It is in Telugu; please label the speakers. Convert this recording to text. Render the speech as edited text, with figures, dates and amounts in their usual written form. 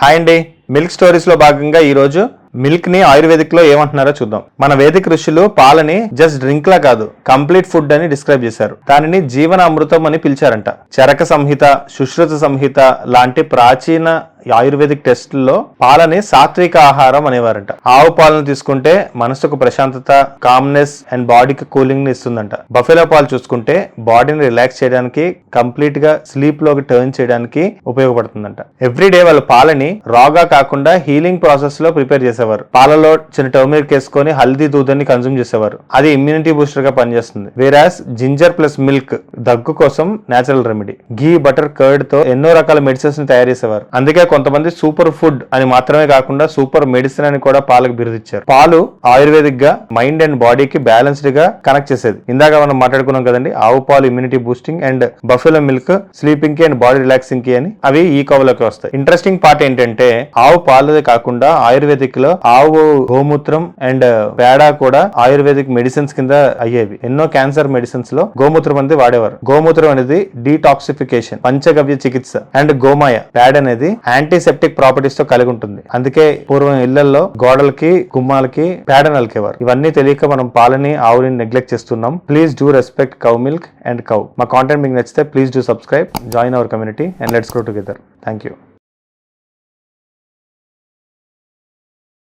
Speaker 1: హాయ్ అండి, మిల్క్ స్టోరీస్ లో భాగంగా ఈ రోజు మిల్క్ ని ఆయుర్వేదిక్ లో ఏమంటున్నారో చూద్దాం. మన వేదిక ఋషులు పాలని జస్ట్ డ్రింక్ లా కాదు, కంప్లీట్ ఫుడ్ అని డిస్క్రైబ్ చేశారు. దానిని జీవన అమృతం అని పిలిచారంట. చరక సంహిత, సుశ్రుత సంహిత లాంటి ప్రాచీన ఆయుర్వేదిక్ టెస్టుల్లో పాలని సాత్విక ఆహారం అనేవారంట. ఆవు పాలను తీసుకుంటే మనసుకు ప్రశాంతత, కామ్నెస్ అండ్ బాడీకి కూలింగ్ ని ఇస్తుందంట. బఫెలో పాలు చూసుకుంటే బాడీని రిలాక్స్ చేయడానికి, కంప్లీట్ గా స్లీప్ లోకి టర్న్ చేయడానికి ఉపయోగపడుతుందంట. ఎవ్రీడే వాళ్ళు పాలని రాగా కాకుండా హీలింగ్ ప్రాసెస్ లో ప్రిపేర్ చేసేవారు. పాలలో చిన్న టర్మరిక్ వేసుకొని హల్దీ దూదని కన్సూమ్ చేసేవారు. అది ఇమ్యూనిటీ బూస్టర్ గా పనిచేస్తుంది. వేరాస్ జింజర్ ప్లస్ మిల్క్ దగ్గు కోసం నేచురల్ రెమెడీ. ఘీ, బటర్, కర్డ్ తో ఎన్నో రకాల మెడిసిన్స్ ని తయారు చేసేవారు. అందుకే కొంతమంది సూపర్ ఫుడ్ అని మాత్రమే కాకుండా సూపర్ మెడిసిన్ అని కూడా పాలకు బిరుదిచ్చారు. పాలు ఆయుర్వేదిక్ గా మైండ్ అండ్ బాడీకి బ్యాలెన్స్డ్ గా కనెక్ట్ చేసేది. ఇందాక మనం మాట్లాడుకున్నాం కదండి, ఆవు పాలు immunity boosting and buffalo milk sleeping కి అండ్ బాడీ రిలాక్సింగ్ కి అని. అవి ఈ కవులోకి వస్తాయి. ఇంట్రెస్టింగ్ పార్ట్ ఏంటంటే ఆవు పాలదే కాకుండా ఆయుర్వేదిక్ లో ఆవు గోమూత్రం అండ్ పేడ కూడా ఆయుర్వేదిక్ మెడిసిన్స్ కింద అయ్యేవి. ఎన్నో క్యాన్సర్ మెడిసిన్స్ లో గోమూత్రం అనేది వాడేవారు. గోమూత్రం అనేది డీటాక్సిఫికేషన్, పంచగవ్య చికిత్స అండ్ గోమాయ పేడ అనేది యాంటీసెప్టిక్ ప్రాపర్టీస్ తో కలిగి ఉంటుంది. అందుకే పూర్వం ఇళ్లలో గోడలకి, గుమ్మాలకి పేడ నలికేవారు. ఇవన్నీ తెలియక మనం పాలని, ఆవుని నెగ్లెక్ట్ చేస్తున్నాం. Please do respect cow milk and cow. మా కాంటెంట్ మీకు నచ్చితే please do subscribe, join our community and let's grow together. Thank you.